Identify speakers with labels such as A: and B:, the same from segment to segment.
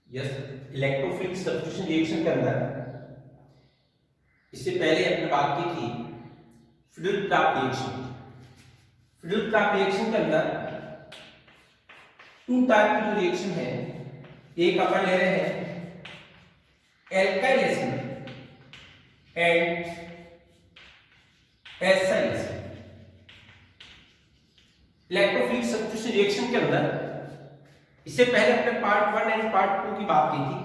A: Yes, electrophilic substitution reaction के अंदर इससे पहले हमने बात की थी fluid trap reaction. Fluid trap reaction के अंदर टू टाइप की जो रिएक्शन है, एक अपन ले रहे हैं alkyl acid and acid acid. Electrophilic substitution reaction के अंदर इससे पहले अपने पार्ट 1 एंड पार्ट 2 की बात की थी।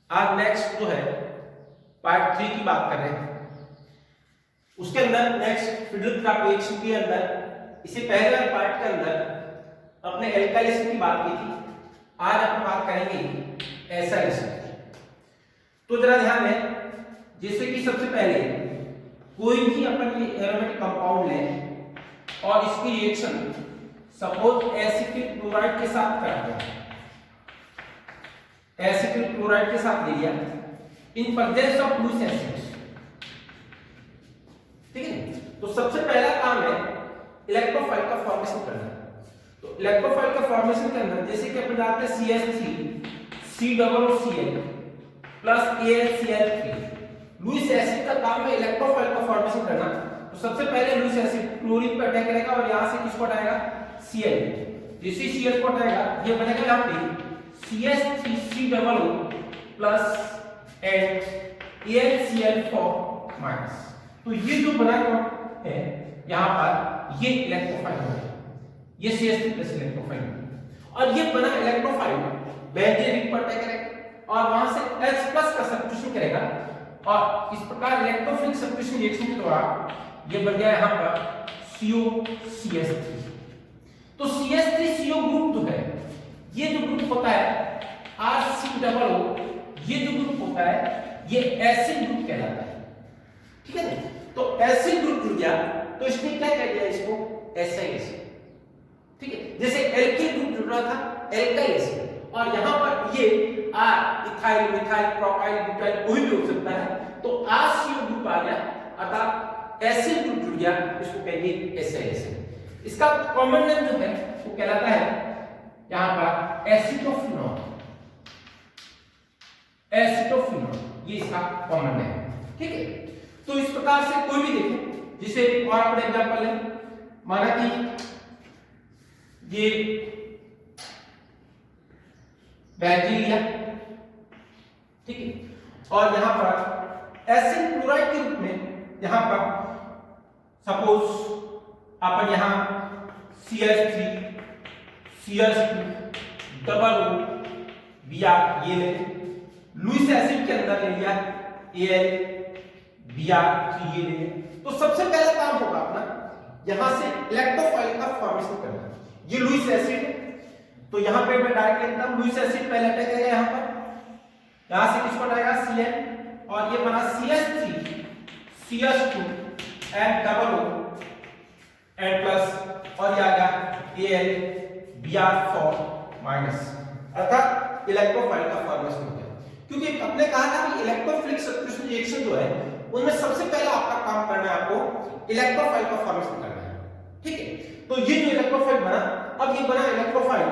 A: आज नेक्स्ट जो है पार्ट 3 की बात कर रहे हैं। उसके अंदर नेक्स्ट फ्लूइड ट्रैप रिएक्शन के अंदर इससे पहले वाले पार्ट के अंदर अपने एल्काइल एसिड की बात की थी। आज अपन बात करेंगे एसिड एसिड। तो जरा ध्यान दें, जैसे कि सबसे पहले कोई भी अपन ये एरोमेटिक कंपाउंड लें और इसकी रिएक्शन सपोज एसिटिक क्लोराइड के साथ करते हैं, एसिटिक क्लोराइड के साथ ले लिया इन प्रेजेंस ऑफ लुइस एसिड, ठीक है। तो सबसे पहला काम है इलेक्ट्रोफाइल का फॉर्मेशन करना। तो इलेक्ट्रोफाइल का फॉर्मेशन के अंदर जैसे कि अपन जानते हैं CH3 COOCl plus AlCl3, Lewis acid का काम है इलेक्ट्रोफाइल का फॉर्मेशन करना। तो सबसे पहले लुइस एसिड क्लोरीन पे अटैक करेगा और यहां से किसको हटाएगा, Cl। जैसे Cl को हटाएगा ये बनेगा यहां पे CH3COO plus and AlCl4 minus. तो ये जो बना है यहां पर ये इलेक्ट्रोफाइल है, ये CH3 प्लस इलेक्ट्रोफाइल और ये बना इलेक्ट्रोफाइल बेंजीन रिंग पर अटैक करेगा और वहां से H प्लस का सब्स्टिट्यूशन करेगा और इस प्रकार इलेक्ट्रोफिलिक सब्स्टिट्यूशन रिएक्शन के दौरान ये बन गया यहां पर COCH3। तो CH3CO ग्रुप जो है, ये जो ग्रुप होता है RCOO, ये जो ग्रुप होता है ये एसिड ग्रुप कहलाता है, ठीक है ना। तो एसिड ग्रुप जुड़ गया तो इसने क्या कह दिया इसको, एसिड एसिड, ठीक है। जैसे एल्किल ग्रुप जुड़ रहा था एल्काइल एसिड और यहां पर ये इथाइल मिथाइल प्रोपाइल ब्यूटाइल कोई भी हो सकता है। तो RCO ग्रुप आ गया अर्थात एसिड ग्रुप जुड़ गया, इसको कहेंगे एसिड एसिड। इसका कॉमन नेम जो है वो कहलाता है यहां पर एसिटोफिनॉल, एसिटोफिनॉल ये इसका कॉमन नेम है, ठीक है। तो इस प्रकार से कोई भी देखो, जिसे और अपन एग्जांपल लें, माना कि ये बेंजीन लिया, ठीक है, और यहां पर एसिड क्लोराइड के रूप में यहां पर सपोज अपन यहां CH3 CH2 OO Br ये ले, लुइस एसिड के अंदर ले लिया Al Br ये ले। तो सबसे पहला काम होगा अपना यहां से इलेक्ट्रोफाइल का फॉर्मेशन करना। ये लुइस एसिड है तो यहां पे मैं डायरेक्ट लिखता हूं लुइस एसिड पहले अटैक करेगा यहां पर, यहां से किसको हटाएगा Cl और ये बना CH3 CH2 and OO and plus और ये आ गया Al Br4 माइनस, अर्थात इलेक्ट्रोफाइल का फॉर्मेशन हो गया। क्योंकि आपने कहा था कि इलेक्ट्रोफिलिक सब्स्टिट्यूशन रिएक्शन जो है उनमें सबसे पहला आपका काम करना है आपको इलेक्ट्रोफाइल का फॉर्मेशन करना है, ठीक है। तो ये जो इलेक्ट्रोफाइल बना, अब ये बना इलेक्ट्रोफाइल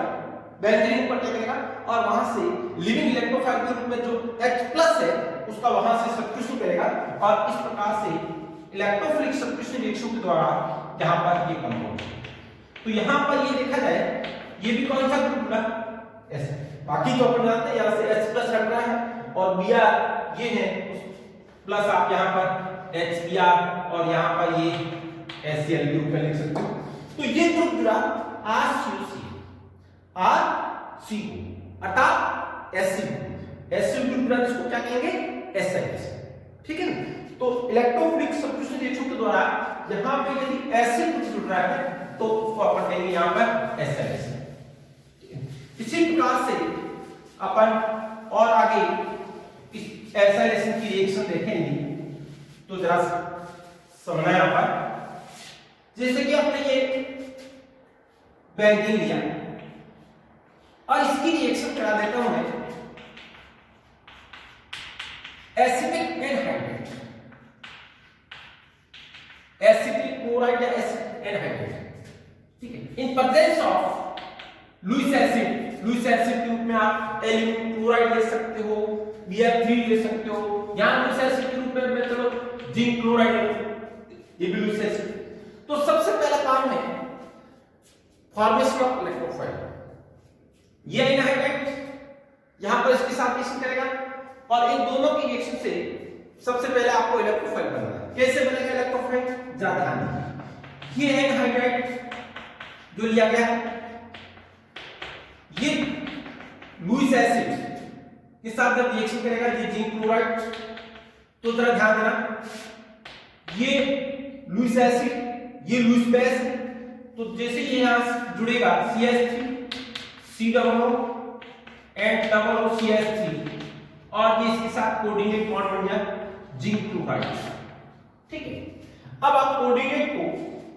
A: बेंजीन पर अटैक करेगा और वहां से लिविंग इलेक्ट्रोफाइल के रूप में जो H+ है उसका वहां से सब्स्टिट्यूशन करेगा और इस प्रकार से इलेक्ट्रोफिलिक सब्स्टिट्यूशन रिएक्शन के द्वारा यहां पर ये कंपाउंड। तो यहां पर ये देखा जाए ये भी कौन सा ग्रुप बना, S। बाकी तो अपन जानते हैं यहां से H+ हट रहा है और Br ये है प्लस आप यहां पर HBr और यहां पर ये HCl ग्रुप में लिख सकते हो। तो ये ग्रुप जुड़ा RCO अर्थात एसिड ग्रुप जुड़ा, जिसको क्या कहेंगे एसिड, ठीक है ना। तो इलेक्ट्रोफिलिक सब्स्टिट्यूशन रिएक्शन के द्वारा यहां पे यदि एसिड ग्रुप जुड़ रहा है तो उसको अपन कहेंगे यहां पर एसिड। इसी प्रकार से अपन और आगे इस एसिड एसिड की रिएक्शन देखेंगे तो जरा समझना यहां पर। जैसे कि आपने ये बेंजीन लिया और इसकी रिएक्शन करा देता हूं मैं एसिटिक एनहाइड्रेट, एसिटिक क्लोराइड या एसिड एनहाइड्रेट, ठीक है, in presence of Lewis acid Lewis acid के रूप में आप एल्यूमिनियम क्लोराइड ले सकते हो, Bf3 ले सकते हो। यहां लुईस एसिड के रूप में चलो जिंक क्लोराइड, ये भी लुईस एसिड। तो सबसे पहला काम है फॉर्मेशन ऑफ इलेक्ट्रोफाइल। ये एनहाइड्राइड यहां पर इसके साथ रिएक्शन करेगा और इन दोनों की रिएक्शन से सबसे पहले आपको इलेक्ट्रोफाइल बनाना है। कैसे बनेगा इलेक्ट्रोफाइल, ज्यादा ध्यान दीजिए। ये एनहाइड्राइड जो लिया गया है, ये लुईस एसिड के साथ जब रिएक्शन करेगा, ये जिंक क्लोराइड, तो जरा ध्यान देना, ये लुईस एसिड, ये लुईस बेस है। तो जैसे ये यहां जुड़ेगा CH3 COO and double CH3 और ये इसके साथ कोऑर्डिनेट बॉन्ड बन गया जिंक क्लोराइड। ठीक है, अब आप कोऑर्डिनेट को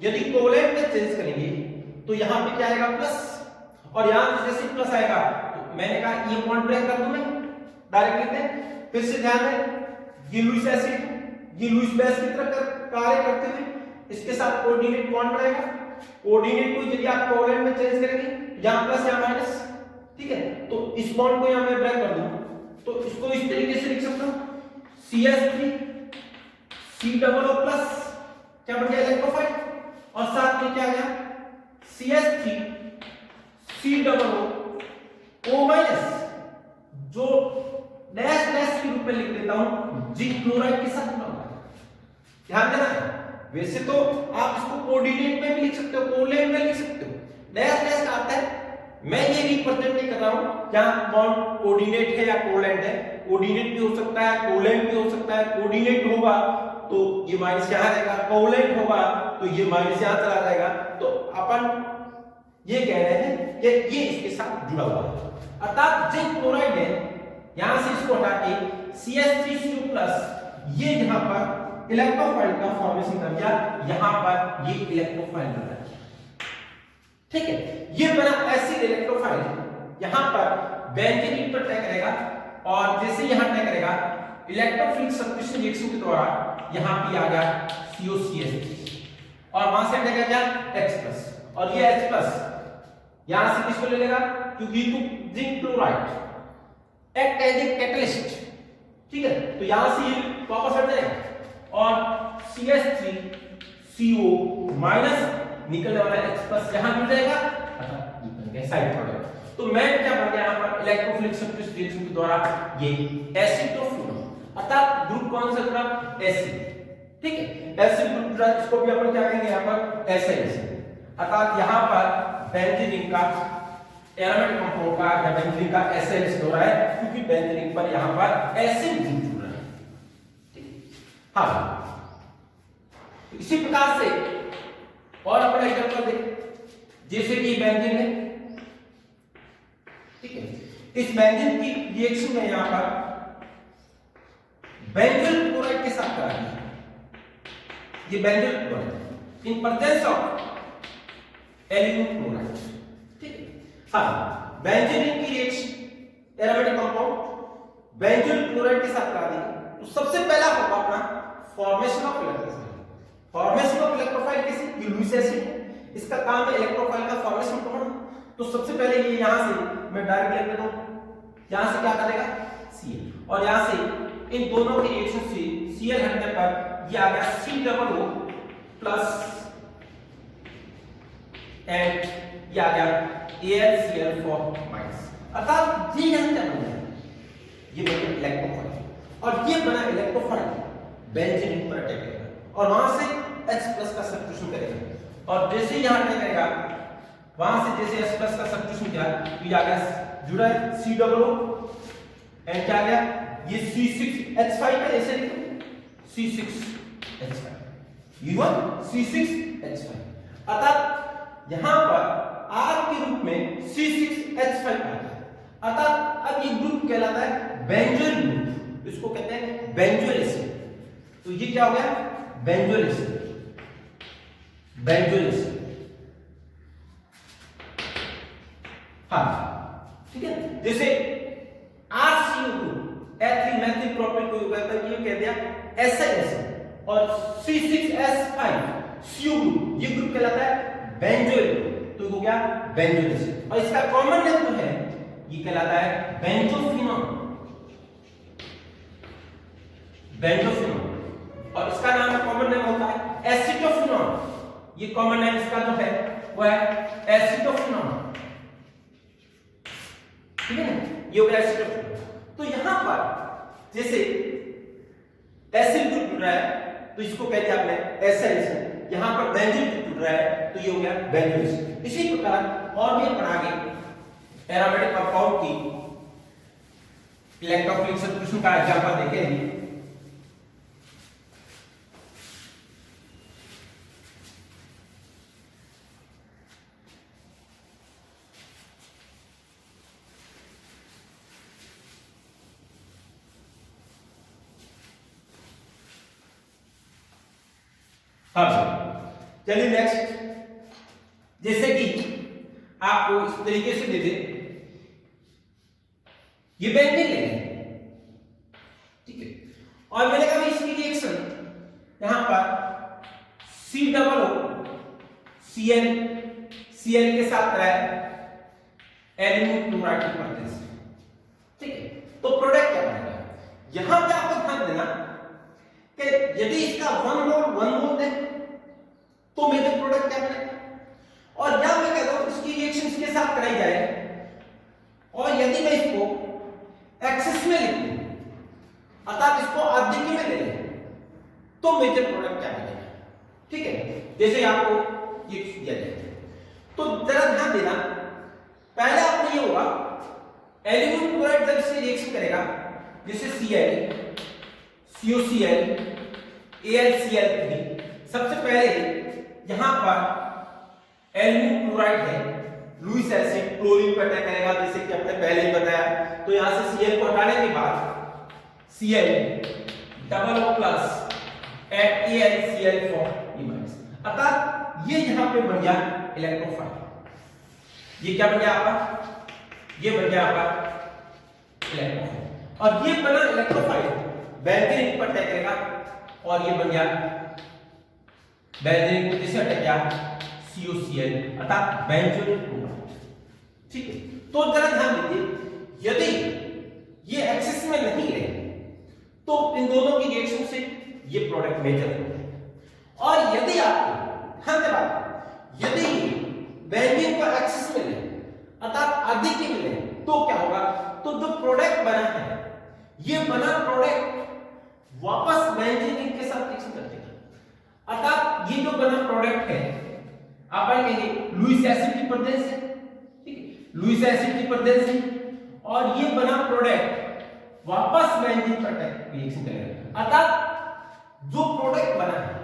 A: यदि कोवलेंट में चेंज करेंगे तो यहां पे क्या आएगा प्लस, और यहां जैसे प्लस आएगा तो मैंने कहा ये बॉन्ड ब्रेक कर दूं मैं डायरेक्ट लिखते हैं। फिर से ध्यान दें, ये लुईस एसिड, ये लुईस बेस की तरह कार्य करते हुए इसके साथ कोऑर्डिनेट बॉन्ड बनाएगा। कोऑर्डिनेट को यदि आप कोवलेंट में चेंज करेंगे, यहां प्लस या माइनस, ठीक है, तो इस बॉन्ड को यहां मैं ब्रेक कर दूं तो इसको इस तरीके से लिख सकता हूं CH3 COO प्लस, क्या बन गया इलेक्ट्रोफाइल, और साथ में क्या आ गया CH3 COO माइनस, जो डैश डैश के रूप में लिख देता हूं जिंक क्लोराइड के साथ बना। ध्यान देना, वैसे तो आप इसको कोऑर्डिनेट में भी लिख सकते हो, कोवलेंट में लिख सकते हो, डैश डैश का आता है। मैं ये रिप्रेजेंट नहीं कर रहा हूं क्या बॉन्ड कोऑर्डिनेट है या कोवलेंट है। कोऑर्डिनेट भी हो सकता है, कोवलेंट भी हो सकता है। कोऑर्डिनेट होगा तो ये माइनस यहां रहेगा, कोवलेंट होगा तो ये माइनस यहां चला जाएगा। तो अपन ये कह रहे हैं कि ये इसके साथ जुड़ा हुआ है, अर्थात जिंक क्लोराइड है, यहां से इसको हटा के CH3Cu प्लस, ये यहां पर इलेक्ट्रोफाइल का फॉर्मेशन कर दिया, यहां पर ये इलेक्ट्रोफाइल बना दिया। ठीक है, ये बना एसिड इलेक्ट्रोफाइल, यहां पर बेंजीन पर टैग करेगा और जैसे यहां टैग करेगा इलेक्ट्रोफिलिक सब्स्टिट्यूशन रिएक्शन के द्वारा यहां पे आ गया COCH3 और वहां से टैग आ गया H+ और ये H+ यहां से किसको ले लेगा, क्योंकि तो zinc chloride act as a catalyst. ठीक है, तो यहां से ये वापस हट जाएगा और CH3CO माइनस निकलने वाला H+ यहां जुड़ जाएगा, अर्थात ये बन गया साइड प्रोडक्ट। तो मैं क्या बन गया यहां पर इलेक्ट्रोफिलिक सब्स्टिट्यूशन रिएक्शन के द्वारा ये एसिटोफ्लूरो, अर्थात ग्रुप कौन सा जुड़ा, एसिड। ठीक है, एसिड ग्रुप जुड़ा, इसको भी अपन क्या कहेंगे यहां पर एसिड, अर्थात यहां पर बेंजीन का एरोमेटिक कंपाउंड का या बेंजीन का एसिड हो रहा है, क्योंकि बेंजीन पर यहां पर एसिड ग्रुप जुड़ रहा है। ठीक, हां, इसी प्रकार से और अपना एग्जांपल देख, जैसे कि बेंजीन है, ठीक है, इस बेंजीन की रिएक्शन में यहां पर बेंजोइल क्लोराइड के साथ करा है, ये benzoyl chloride in presence of aluminium chloride. ठीक है, हाँ, बेंजीन की reaction aromatic compound benzoyl chloride के साथ करा दी, तो सबसे पहला होगा अपना formation of electrophile. Formation of electrophile किसी, ये लुईस एसिड है, इसका काम है इलेक्ट्रोफाइल का फॉर्मेशन करना। तो सबसे पहले ये यहां से मैं डायरेक्ट लिख देता हूं, यहां से क्या करेगा Cl, और यहां से इन दोनों की रिएक्शन से Cl हटने पर ये आ गया COO प्लस एंड ये आ गया AlCl4 माइनस, अर्थात ये यहां क्या बन गया, ये बना इलेक्ट्रोफाइल, और ये बना इलेक्ट्रोफाइल बेंजीन पर अटैक करेगा और वहां से H+ का सब्स्टिट्यूशन करेगा, और जैसे यहां अटैक करेगा वहां से जैसे H+ का सब्स्टिट्यूशन किया तो ये आ गया जुड़ा है COO एंड क्या आ गया ये C6H5 है, ऐसे लिखो C6H5, ये हुआ C6H5, अर्थात यहां पर R के रूप में C6H5 आ गया, अर्थात अब ये ग्रुप कहलाता है बेंजोइल ग्रुप, इसको कहते हैं बेंजोइल एसिड। तो ये क्या हो गया बेंजोइल एसिड, बेंजोइल एसिड। हाँ, ठीक है, जैसे RCO2 एथिल मेथिल प्रोपिल को कहता है, ये कह दिया एसिड एसिड, और C6H5 CO ग्रुप, ये ग्रुप कहलाता है बेंजोइल ग्रुप, तो हो गया बेंजोइल एसिड। और इसका कॉमन नेम जो है ये कहलाता है बेंजोफिनॉल। बेंजोफिनॉल। और इसका नाम कॉमन नेम होता है एसिटोफिनॉल। ये कॉमन नेम इसका जो है वो है एसिटोफिनॉल, ठीक है ना, ये हो गया एसिटोफिनॉल। तो यहां पर जैसे एसिड ग्रुप जुड़ रहा है तो इसको कहते हैं आपने एसेंस, यहां पर बेंजीन ग्रुप जुड़ रहा है तो ये हो गया बेंजोइस। इसी प्रकार और भी अपन आगे एरोमेटिक कंपाउंड की इलेक्ट्रोफिलिक सब्स्टिट्यूशन का एग्जांपल देखेंगे। चलिए नेक्स्ट, जैसे कि आपको इस तरीके से दे दे, ये बेंजीन लेंगे, ठीक है, और मैंने कहा इसकी रिएक्शन यहां पर COCl के साथ है एल्यूमिनियम क्लोराइड की मदद से, ठीक है। तो प्रोडक्ट क्या बनेगा, यहां पे आपको ध्यान देना कि यदि इसका 1 मोल है तो मेजर प्रोडक्ट क्या बनेगा, और यहां मैं कहता हूं इसकी रिएक्शन इसके साथ कराई जाए, और यदि मैं इसको एक्सेस में लिख दूं अर्थात इसको आधिक्य में ले लें तो मेजर प्रोडक्ट क्या बनेगा, ठीक है। जैसे आपको ये दिया जाए तो जरा ध्यान देना, पहले आपको ये होगा एल्यूमिनियम क्लोराइड जब इससे रिएक्शन करेगा जैसे Cl, COCl, AlCl3, सबसे पहले यहां पर एल्यूमिनियम क्लोराइड है, लुईस एसिड क्लोरीन पर अटैक करेगा जैसे कि हमने पहले ही बताया। तो यहां से Cl को हटाने के बाद Cl double O plus at AlCl4 image, अर्थात ये यहां पे बन गया इलेक्ट्रोफाइल। ये क्या बन गया आपका, ये बन गया आपका इलेक्ट्रोफाइल, और ये बना इलेक्ट्रोफाइल बेंजीन पर अटैक करेगा और ये बन गया बेंजीन को किससे अटैक किया, COCl अर्थात बेंजोइक क्लोराइड, ठीक है। तो जरा ध्यान दीजिए, यदि ये एक्सिस में नहीं है तो इन दोनों की रिएक्शन से ये प्रोडक्ट मेजर होता है, और यदि आपको ध्यान दे बात, यदि बेंजीन को एक्सिस में ले अर्थात आधिक्य में ले तो क्या होगा, तो जो प्रोडक्ट बना है ये बना प्रोडक्ट वापस बेंजीन के साथ रिएक्शन कर देगा, अर्थात ये जो बना प्रोडक्ट है आप कहेंगे लुईस एसिड की प्रेजेंस है, ठीक है, लुईस एसिड की प्रेजेंस है, और ये बना प्रोडक्ट वापस बेंजीन पर रिएक्शन करेगा, अर्थात जो प्रोडक्ट बना है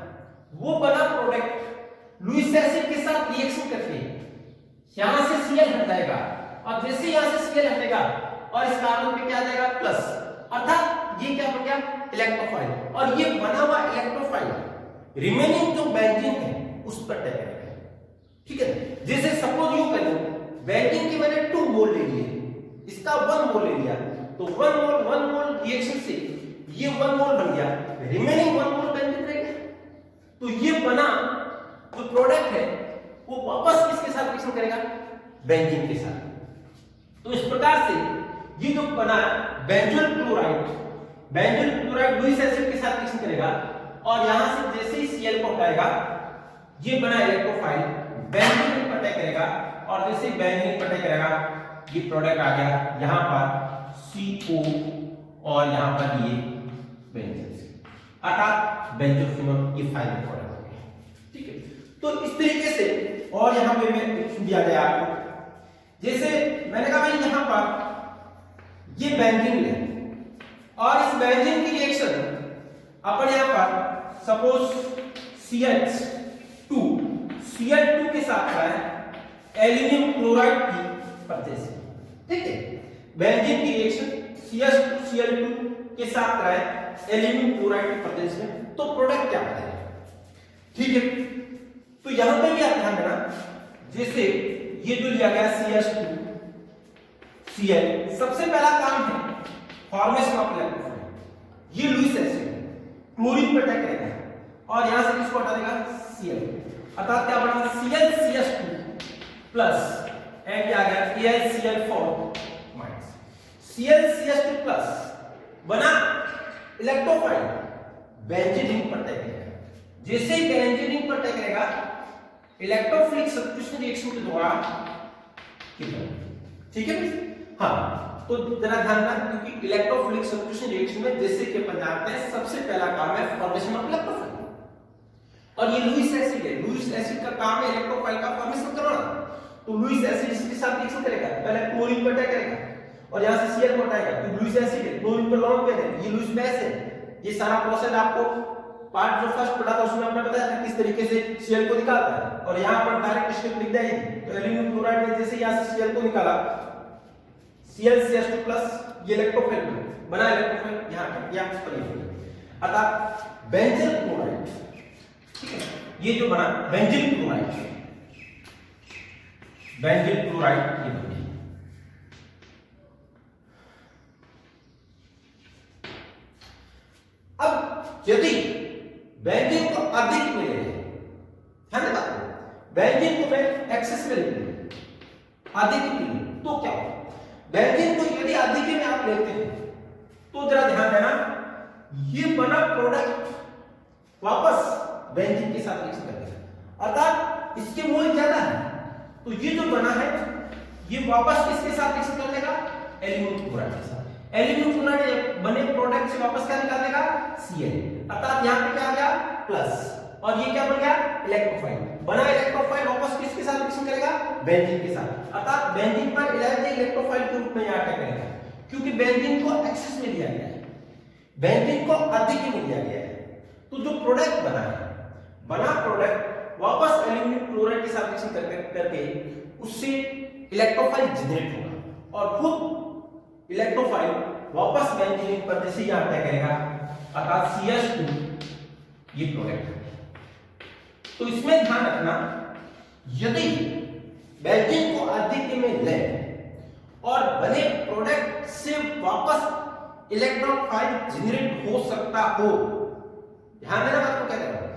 A: वो बना प्रोडक्ट लुईस एसिड के साथ रिएक्शन करके यहां से Cl हट जाएगा, और जैसे यहां से Cl हटेगा और इस कार्बन पे क्या आ जाएगा प्लस, अर्थात ये क्या बन गया इलेक्ट्रोफाइल, और ये बना हुआ इलेक्ट्रोफाइल रिमेनिंग जो बेंजीन है उस पर अटैक करेगा, ठीक है। जैसे सपोज यू कर लो बेंजीन की मैंने 2 मोल ले लिए, इसका 1 मोल ले लिया, तो 1 मोल रिएक्शन से ये 1 मोल बन गया, रिमेनिंग 1 मोल बेंजीन रह गया, तो ये बना जो प्रोडक्ट है वो वापस किसके साथ रिएक्शन करेगा, बेंजीन के साथ। तो इस प्रकार से ये जो बना बेंजोइक क्लोराइड लुईस एसिड के साथ रिएक्शन करेगा, और यहां से जैसे ही Cl को हटाएगा ये बना इलेक्ट्रोफाइल बेंजीन पर अटैक करेगा, और जैसे ही बेंजीन पर अटैक करेगा ये प्रोडक्ट आ गया यहां पर CO और यहां पर ये बेंजीन, अर्थात बेंजोफिनॉल ये फाइनल प्रोडक्ट हो गया, ठीक है। तो इस तरीके से, और यहां पे मैं दिया गया आपको, जैसे मैंने कहा भाई यहां पर ये बेंजीन ले, और इस बेंजीन की रिएक्शन अपन यहां पर सपोज Cl2 के साथ है एल्यूमिनियम क्लोराइड की प्रेजेंस, ठीक है। बेंजीन की रिएक्शन CH2Cl2 के साथ है एल्यूमिनियम क्लोराइड की प्रेजेंस में, तो प्रोडक्ट क्या बनेगा, ठीक है। तो यहां पे भी आप ध्यान देना, जैसे ये जो लिया गया CH2Cl, सबसे पहला काम है फॉर्मेशन ऑफ इलेक्ट्रोफाइल, ये लुईस एसिड क्लोरीन पर अटैक करेगा और यहां से किसको हटा देगा Cl, अर्थात क्या बना ClCH2 प्लस एंड क्या आ गया AlCl4 ClCH2 प्लस बना इलेक्ट्रोफाइल बेंजीन रिंग पर अटैक करेगा। जैसे ही बेंजीन रिंग पर अटैक करेगा इलेक्ट्रोफिलिक सब्स्टिट्यूशन रिएक्शन के द्वारा ठीक है। हाँ, तो जरा ध्यान रखना, क्योंकि इलेक्ट्रोफिलिक सब्स्टिट्यूशन रिएक्शन में जैसे कि अपन जानते हैं सबसे पहला काम है फॉर्मेशन ऑफ इलेक्ट्रोफाइल, और ये लुईस एसिड है। लुईस एसिड का काम है इलेक्ट्रोफाइल का फॉर्मेशन करवाना। तो लुईस एसिड इसके साथ रिएक्शन करेगा, पहले क्लोरीन पर अटैक करेगा और यहां से Cl को हटाएगा, तो लुईस एसिड है, क्लोरीन पर लॉन्ग पेयर है, ये लुईस बेस है। ये सारा प्रोसेस आपको पार्ट जो फर्स्ट पढ़ा था उसमें हमने बताया था किस तरीके से Cl को निकालता है, और यहां पर डायरेक्ट स्टेप लिख दिया है। तो एल्यूमिनियम क्लोराइड में जैसे यहां से Cl को निकाला, ClCH2 प्लस ये इलेक्ट्रोफाइल बना, इलेक्ट्रोफाइल यहां पे या पर ये, अतः बेंजीन क्लोराइड, ठीक है, ये जो बना बेंजीन क्लोराइड, बेंजीन क्लोराइड ये बनी। अब यदि बेंजीन को अधिक मिले, है ना, बेंजीन को मैं एक्सेस में लिखूं, अधिक मिले तो क्या होगा? बेंजीन को यदि अधिक में आप लेते हैं तो जरा ध्यान देना, ये बना प्रोडक्ट वापस बेंजीन के साथ रिएक्शन करेगा, अर्थात इसके मोल ज्यादा है, तो ये जो बना है ये वापस किसके साथ रिएक्शन कर लेगा? एल्यूमिनियम क्लोराइड के साथ। एल्यूमिनियम क्लोराइड बने प्रोडक्ट से वापस क्या निकाल देगा? Cl, अर्थात यहां पे क्या आ गया? प्लस, और ये क्या बन गया? इलेक्ट्रोफाइल। बना इलेक्ट्रोफाइल वापस किसके साथ रिएक्शन करेगा? बेंजीन के साथ, अर्थात बेंजीन पर इलेक्ट्रोफाइल के रूप में यहां अटैक करेगा, क्योंकि बेंजीन को एक्सेस में लिया गया है, बेंजीन को अधिक में लिया गया है। तो जो प्रोडक्ट बना है, बना प्रोडक्ट वापस एल्यूमिनियम क्लोराइड के साथ रिएक्शन करके उससे इलेक्ट्रोफाइल जनरेट होगा, और खुद इलेक्ट्रोफाइल वापस बेंजीन पर जैसे यहां अटैक करेगा, अर्थात CH2 ये प्रोडक्ट है। तो इसमें ध्यान रखना, यदि बेंजीन को अधिक में ले और बने प्रोडक्ट से वापस इलेक्ट्रोफाइल जनरेट हो सकता हो, ध्यान देना बात को क्या कह रहा हूं,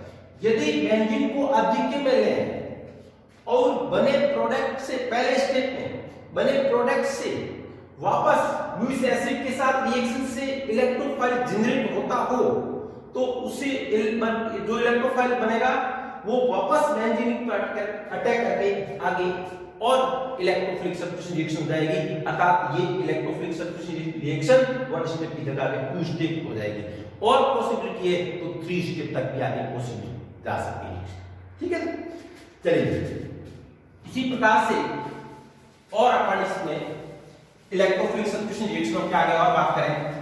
A: यदि बेंजीन को अधिक में ले और बने प्रोडक्ट से पहले स्टेप में बने प्रोडक्ट से वापस लुईस एसिड के साथ रिएक्शन से इलेक्ट्रोफाइल जनरेट होता हो, तो उसे जो इलेक्ट्रोफाइल बनेगा वो वापस बेंजीन पर अटैक करके आगे और इलेक्ट्रोफिलिक सब्स्टिट्यूशन रिएक्शन हो जाएगी, अर्थात ये electrophilic substitution reaction one step की जगह पे टू स्टेप हो जाएगी, और पॉसिबिलिटी है तो 3 स्टेप तक भी आगे पॉसिबिलिटी जा सकती है। ठीक है, चलिए इसी प्रकार से और अपन इसमें इलेक्ट्रोफिलिक सब्स्टिट्यूशन रिएक्शनों के आगे और बात करें।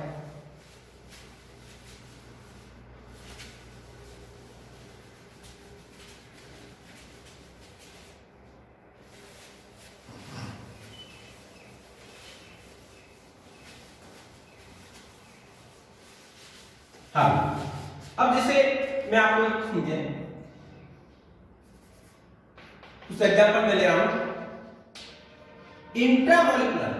A: हाँ, अब जैसे मैं आपको समझे उस एग्जांपल में ले रहा हूं, इंट्रामोलिकुलर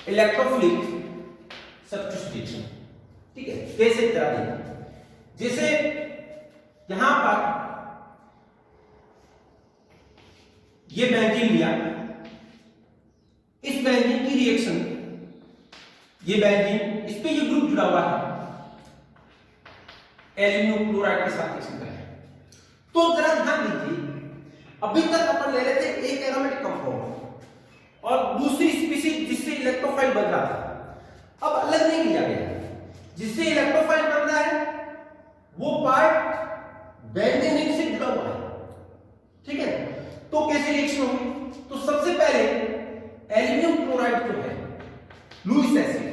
A: इलेक्ट्रोफिलिक सब्स्टिट्यूशन रिएक्शन, ठीक है, कैसे करा देंगे? जैसे यहां पर ये बेंजीन लिया, इस बेंजीन की रिएक्शन, ये बेंजीन इस पे ये ग्रुप जुड़ा हुआ है, एल्यूमिनियम क्लोराइड के साथ रिएक्शन करें, तो जरा ध्यान दीजिए, अभी तक अपन ले रहे थे एक एरोमेटिक कंपाउंड और दूसरी स्पीशीज जिससे इलेक्ट्रोफाइल बन रहा था, अब अलग नहीं लिया गया। जिससे इलेक्ट्रोफाइल बन रहा है वो पार्ट बेंजीन रिंग से जुड़ा हुआ है, ठीक है, तो कैसे रिएक्शन होगी? तो सबसे पहले एल्यूमिनियम क्लोराइड जो है लुईस एसिड,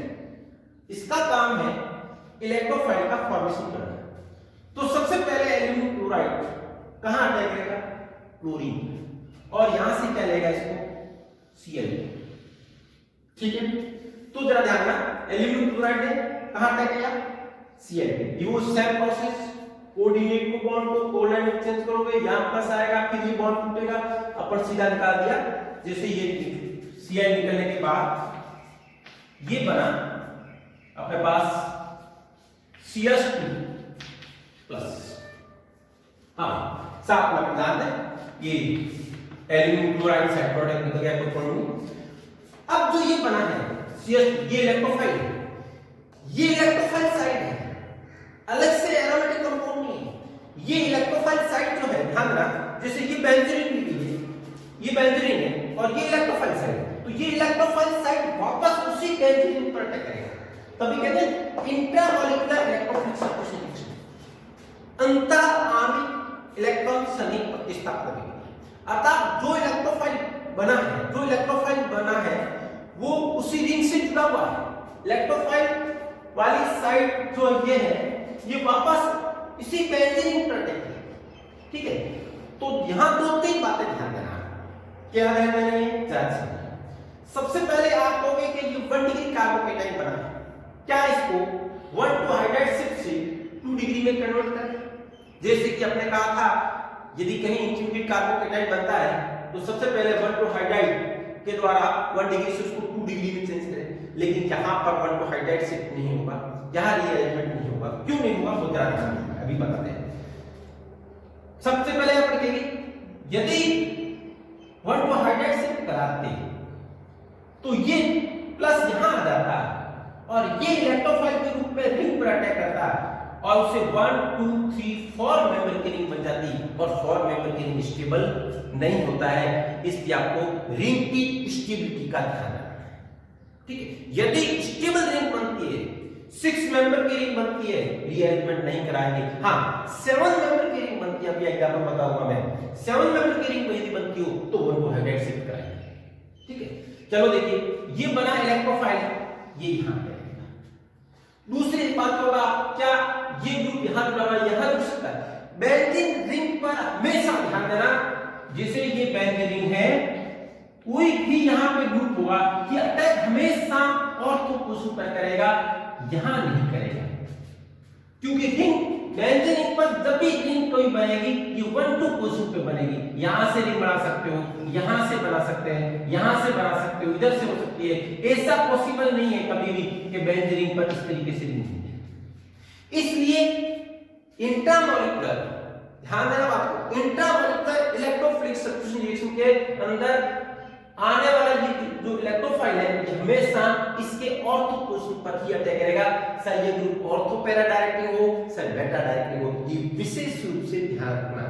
A: इसका काम है इलेक्ट्रोफाइल का फॉर्मेशन करना, तो सबसे पहले एल्यूमिनियम क्लोराइड कहां अटैक करेगा? क्लोरीन, और यहां से क्या लेगा इसको? Cl, ठीक है। तो जरा ध्यान रखना, एल्यूमिनियम क्लोराइड है कहां अटैक किया? Cl, ये वो सेम प्रोसेस, कोऑर्डिनेट को बॉन्ड को कोलर एक्सचेंज करोगे, यहां प्लस आएगा, फिर ये बॉन्ड टूटेगा, अपन सीधा निकाल दिया। जैसे ये Cl निकलने के बाद ये बना अपने पास CH2 प्लस, हाँ साथ में ध्यान दें, ये एल्यूमिनियम क्लोराइड साइड प्रोडक्ट निकल गया, कोई प्रॉब्लम नहीं। अब जो ये बना है CS, ये इलेक्ट्रोफाइल है, ये इलेक्ट्रोफाइल साइड है, अलग से एरोमेटिक कंपाउंड नहीं है। ये इलेक्ट्रोफाइल साइड जो है, ध्यान रखना, जैसे ये बेंजीन निकली है, ये बेंजीन है और ये इलेक्ट्रोफाइल साइड है, तो ये इलेक्ट्रोफाइल साइड वापस उसी बेंजीन पर अटैक करेगा, तभी कहते हैं इंट्रामॉलिक्यूलर इलेक्ट्रोफिलिक सब्स्टिट्यूशन, अंतर आणविक इलेक्ट्रॉन संयुग्म प्रतिस्थापन। अर्थात जो इलेक्ट्रोफाइल बना है वो उसी रिंग से जुड़ा हुआ है। इलेक्ट्रोफाइल वाली साइड जो ये है, ये वापस इसी बेंजीन पर अटैक करेगी, ठीक है। तो यहां दो तीन बातें ध्यान देना, क्या ध्यान देनी है? सबसे पहले आप कहोगे कि ये 1 डिग्री कार्बोकेटाइन बना है, क्या इसको 1 टू हाइड्राइड शिफ्ट से 2 डिग्री में कन्वर्ट करें? जैसे कि आपने कहा था, यदि कहीं इंटरमीडिएट कार्बोकेटाइन बनता है तो सबसे पहले 1 टू हाइड्राइड के द्वारा 1 डिग्री से उसको 2 डिग्री में चेंज करें, लेकिन यहां पर 1 टू हाइड्राइड शिफ्ट नहीं होगा, यहां रीअरेंजमेंट नहीं होगा। क्यों नहीं होगा वो जरा ध्यान देना, अभी बताते हैं। सबसे पहले आप देखेंगे, यदि 1 टू हाइड्राइड शिफ्ट कराते तो ये प्लस यहां आ जाता और ये इलेक्ट्रोफाइल के रूप में रिंग पर अटैक करता और उसे 1 2 3 4 मेंबर की रिंग बन जाती, और 4 मेंबर की रिंग स्टेबल नहीं होता है, इसलिए आपको रिंग की स्टेबिलिटी का ध्यान रखना है, ठीक है। यदि स्टेबल रिंग बनती है, 6 मेंबर की रिंग बनती है, रीअरेंजमेंट नहीं कराएंगे। हां, 7 मेंबर की रिंग बनती है, अभी एग्जांपल बताऊंगा मैं, 7 मेंबर की रिंग यदि बनती हो तो 1 टू हाइड्राइड शिफ्ट कराएंगे, ठीक है। चलो देखिए, ये बना इलेक्ट्रोफाइल, ये यहां पे। दूसरी बात होगा, क्या ये ग्रुप यहां जुड़ा हुआ है, यहां जुड़ सकता है? बेंजीन रिंग पर हमेशा ध्यान देना, जैसे ये बेंजीन रिंग है, कोई भी यहां पे ग्रुप होगा, ये अटैक हमेशा ऑर्थो पोजीशन पर करेगा, यहां नहीं करेगा, क्योंकि रिंग बेंजीन रिंग पर जब भी रिंग कोई बनेगी, ये 1 2 पोजीशन पे बनेगी। यहां से रिंग बना सकते हो, यहां से बना सकते हैं, यहां से बना सकते हो, इधर से हो सकती है, ऐसा पॉसिबल नहीं है कभी भी कि बेंजीन रिंग पर इस तरीके से रिंग बने। इसलिए इंट्रामॉलिक्यूलर, ध्यान देना बात को, इंट्रामॉलिक्यूलर इलेक्ट्रोफिलिक सब्स्टिट्यूशन रिएक्शन के अंदर आने वाला ये जो इलेक्ट्रोफाइल है, ये हमेशा इसके ऑर्थो पोजीशन पर ही अटैक करेगा, चाहे ये ग्रुप ऑर्थो पैरा डायरेक्टिंग हो, चाहे बेटा डायरेक्टिंग हो, ये विशेष रूप से ध्यान रखना।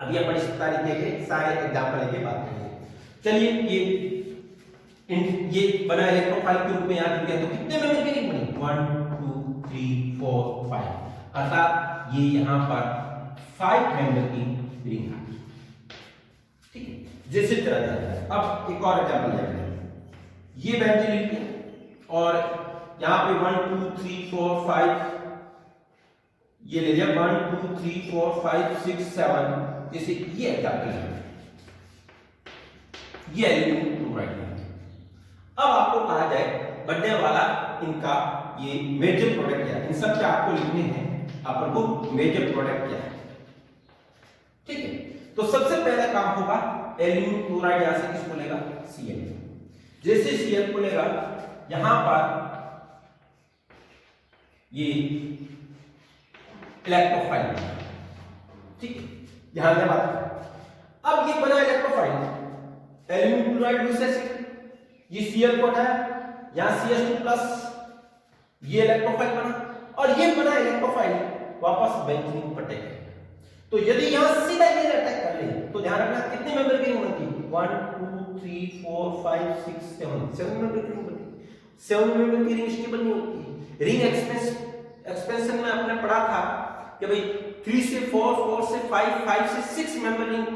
A: अभी अपन इस तरीके के सारे एग्जांपल लेके बात करेंगे। चलिए, ये बना इलेक्ट्रोफाइल के रूप में याद किया तो कितने मेंबर की रिंग बनी? 1 2 3 4 5, अर्थात ये यहां पर 5 मेंबर की रिंग आ गई, ठीक है। जैसे चला जाता है। अब एक और एग्जांपल लेते हैं, ये बेंजीन रिंग है और यहां पे 1 2 3 4 5, ये ले लिया 1 2 3 4 5 6 7, जैसे ये एग्जांपल है, ये एल्यूमिनियम क्लोराइड है। अब आपको कहा जाए बनने वाला इनका ये मेजर प्रोडक्ट क्या है, इन सब के आपको लिखने हैं, आपको मेजर प्रोडक्ट क्या है, ठीक है। तो सबसे पहला काम होगा, एल्यूमिनियम क्लोराइड यहां से किसको लेगा? Cl। जैसे Cl को लेगा, यहां पर ये इलेक्ट्रोफाइल, ठीक है, ध्यान दें बात। अब ये बना इलेक्ट्रोफाइल, एल्यूमिनियम क्लोराइड दूसरे, ये Cl को हटाया, यहां CH2+, ये इलेक्ट्रोफाइल बना, और ये बना इलेक्ट्रोफाइल वापस बेंजीन पर अटैक करेगा। तो यदि यहां सीधा ये अटैक कर ले तो ध्यान रखना कितने मेंबर की रिंग बनती है? 1 2 3 4 5 6 7 मेंबर की रिंग बनती है। 7 मेंबर की रिंग स्टेबल नहीं होती। रिंग एक्सपेंशन में आपने पढ़ा था कि भाई 3 से 4 4 से 5 5 से 6 मेंबर रिंग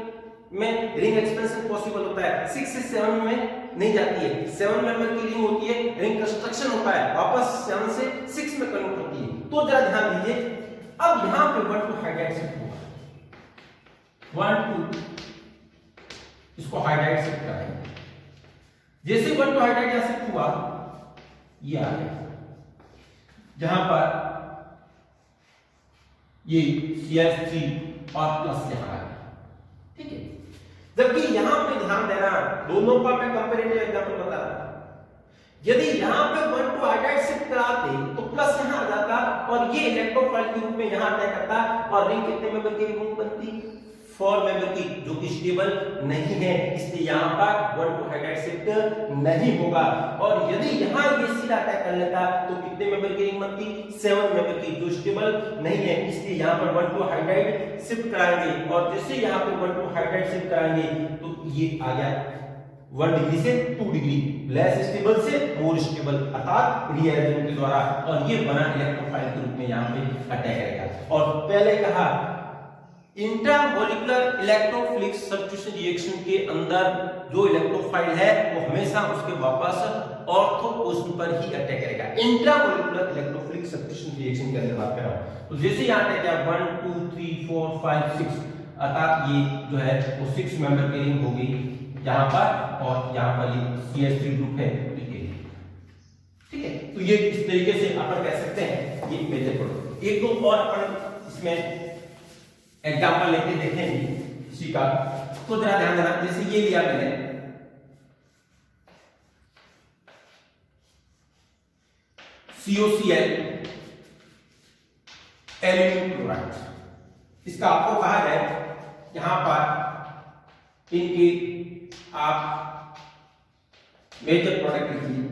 A: में रिंग एक्सपेंशन पॉसिबल होता है, 6 से 7 में नहीं जाती है। 7 मेंबर की रिंग होती है, रिंग कंस्ट्रक्शन होता है, वापस 7 से 6 में कन्वर्ट होती है। तो जरा ध्यान दीजिए, अब यहां पे 1 टू हाइड्राइड शिफ्ट होगा, 1 2 इसको हाइड्राइड शिफ्ट कराएंगे। जैसे 1 टू हाइड्राइड यहां शिफ्ट हुआ, ये आ गया, जहां पर ये CH3 और प्लस यहां आ गया, ठीक है। जबकि यहां पे ध्यान देना, दोनों का मैं कंपैरेटिव एग्जांपल बता रहा था। यदि यहां पे 1 टू हाइड्राइड शिफ्ट कराते तो प्लस यहां आ जाता और ये इलेक्ट्रोफाइल के रूप में यहां अटैक करता और रिंग कितने मेंबर की रिंग बनती? 4 मेंबर की जो कि स्टेबल नहीं है, इसलिए यहाँ पर 1 2 हाइड्राइड शिफ्ट नहीं होगा। और यदि यहाँ ये सीधा अटैक कर लेता तो कितने मेंबर की रिंग बनती? 7 मेंबर की, जो स्टेबल नहीं है, इसलिए यहाँ पर 1 2 हाइड्राइड शिफ्ट कराएंगे। और जैसे यहाँ पे 1 2 हाइड्राइड शिफ्ट कराएंगे तो ये आ गया 1 डिग्री से 2 डिग्री, लेस स्टेबल से मोर स्टेबल, अर्थात रीअरेंजमेंट के द्वारा, और ये बना इलेक्ट्रोफाइल के रूप में यहाँ पे अटैक करेगा। और पहले कहा इंट्रामोलिकुलर इलेक्ट्रोफिलिक सब्स्टिट्यूशन रिएक्शन के अंदर जो इलेक्ट्रोफाइल है वो हमेशा उसके वापस ऑर्थो पोजीशन पर ही अटैक करेगा। इंट्रामोलिकुलर इलेक्ट्रोफिलिक सब्स्टिट्यूशन रिएक्शन के अंदर बात कर रहा हूं, तो जैसे यहां अटैक किया 1 2 3 4 5 6, अर्थात ये जो है वो 6 मेंबर की रिंग होगी यहां पर, और यहां पर ये CH3 ग्रुप है, ठीक है। तो ये इस तरीके से अपन कह सकते हैं ये मेजर प्रोडक्ट। एक दो और अपन इसमें एग्जांपल लेके देखेंगे इसी का, तो जरा ध्यान देना। जैसे ये लिया मैंने COCl एल्यूमिनियम क्लोराइड, इसका आपको कहा जाए यहां पर इनकी आप मेजर प्रोडक्ट लिखिए।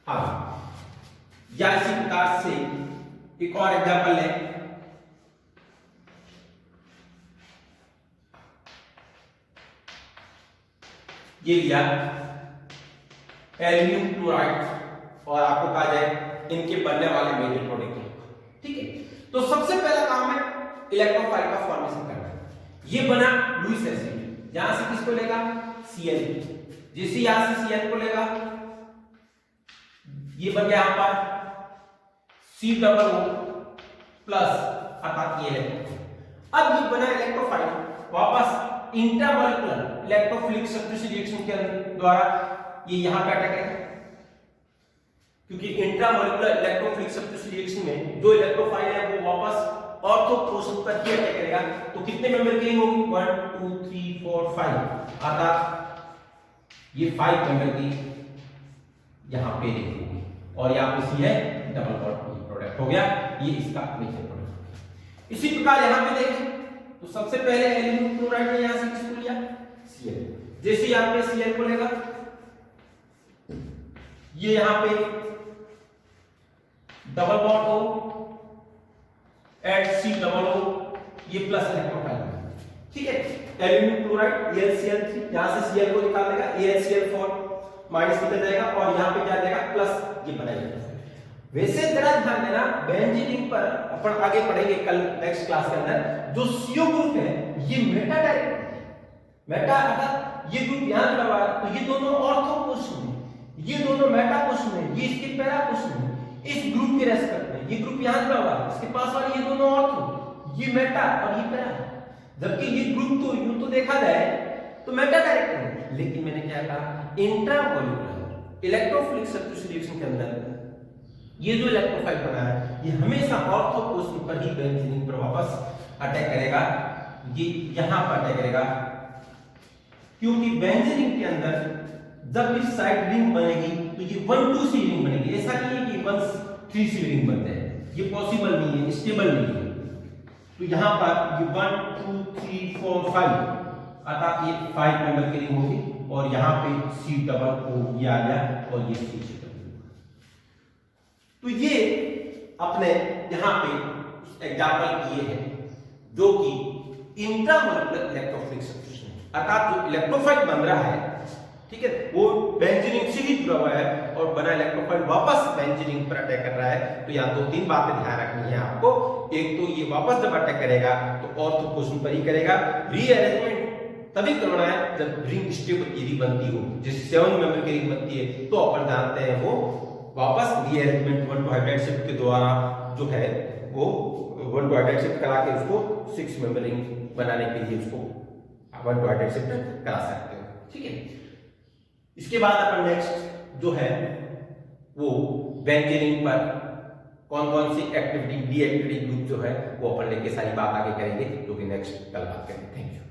A: हाँ, या इसी प्रकार से एक और एग्जांपल लें, ये लिया एल्यूमिनियम क्लोराइड, और आपको कहा जाए इनके बनने वाले मेजर प्रोडक्ट, ठीक है। तो सबसे पहला काम है इलेक्ट्रोफाइल का फॉर्मेशन करना। ये बना लुईस एसिड, यहां से किसको लेगा? Cl, जैसे यहां से Cl को लेगा, ये बन गया यहां पर COO प्लस, अर्थात ये इलेक्ट्रोफाइल। अब ये बना इलेक्ट्रोफाइल वापस इंट्रामोलिकुलर इलेक्ट्रोफिलिक सब्स्टिट्यूशन रिएक्शन के द्वारा ये यहां पे अटैक करेगा, क्योंकि इंट्रामोलिकुलर इलेक्ट्रोफिलिक सब्स्टिट्यूशन रिएक्शन में जो इलेक्ट्रोफाइल है वो वापस ऑर्थो पोजीशन पर ही अटैक करेगा। तो कितने मेंबर की रिंग होगी? 1 2 3 4 5, अर्थात ये 5 मेंबर की यहां पे रिंग होगी, और यहां पे सी है डबल बॉन्ड प्रोडक्ट हो गया, ये इसका मेजर प्रोडक्ट। इसी प्रकार यहां पे देखें तो सबसे पहले एल्यूमिनियम क्लोराइड ने यहां से किसको लिया? Cl, जैसे यहां पे Cl को लेगा, ये यहां पे डबल बॉन्ड हो एड COO, ये प्लस इलेक्ट्रोफाइल, ठीक है। एल्यूमिनियम क्लोराइड AlCl3, यहां से Cl को निकाल देगा, AlCl4 माइनस निकल जाएगा, और यहां पे क्या जाएगा? प्लस, ये बनाएगा। वैसे जरा ध्यान देना, बेंजीन पर अपन आगे पढ़ेंगे कल नेक्स्ट क्लास के अंदर, जो CO ग्रुप है ये मेटा डायरेक्ट है, मेटा अर्थात ये ग्रुप यहां जुड़ा हुआ है, तो ये दोनों ऑर्थो पोजीशन में, ये दोनों मेटा पोजीशन में, ये इसके पैरा पोजीशन में, इस ग्रुप के रेस्पेक्ट में ये ग्रुप यहां जुड़ा हुआ है, इसके पास वाले ये दोनों ऑर्थो, ये मेटा और ये पैरा, जबकि ये ग्रुप तो यूं तो देखा जाए तो मेटा डायरेक्ट है, लेकिन मैंने क्या कहा? इंट्रामोलिकुलर इलेक्ट्रोफिलिक सब्स्टिट्यूशन रिएक्शन के अंदर ये जो इलेक्ट्रोफाइल बना है ये हमेशा ऑर्थो पोजीशन पर ही बेंजीन पर वापस अटैक करेगा, ये यहां पर अटैक करेगा, क्योंकि बेंजीन के अंदर जब इस साइड रिंग बनेगी तो ये 1 2 सी रिंग बनेगी, ऐसा नहीं है कि 1 3 सी रिंग बनते हैं, ये पॉसिबल नहीं है, स्टेबल नहीं है। तो यहां पर ये 1 2 3 4 5, अर्थात ये 5 मेंबर की रिंग होगी, और यहां पे COO ये आ गया, और ये CH। तो ये अपने यहां पे एग्जांपल किए हैं जो कि इंट्रामोलिकुलर इलेक्ट्रोफिलिक सब्स्टिट्यूशन, अर्थात जो इलेक्ट्रोफाइल बन रहा है, ठीक है, वो बेंजीन से ही जुड़ा हुआ है, और बना इलेक्ट्रोफाइल वापस बेंजीन पर अटैक कर रहा है। तो यहां 2-3 बातें ध्यान रखनी है आपको। एक तो ये वापस जब अटैक करेगा तो ऑर्थो पोजीशन पर ही करेगा, रीअरेंजमेंट तभी करना है जब रिंग स्टेबल यदि बनती हो, जैसे 7 मेंबर की रिंग बनती है तो अपन जानते हैं वो वापस रीअरेंजमेंट 1 2 हाइड्राइड शिफ्ट के द्वारा जो है वो 1 2 हाइड्राइड शिफ्ट करा के उसको 6 मेंबर रिंग बनाने के लिए उसको 1 2 हाइड्राइड शिफ्ट करा सकते हो, ठीक है। इसके बाद अपन नेक्स्ट जो है वो बेंजीन पर कौन कौन सी एक्टिविटी, डी एक्टिविटी ग्रुप जो है वो अपन लेके सारी बात आगे करेंगे, जो कि नेक्स्ट कल बात करेंगे। Thank you.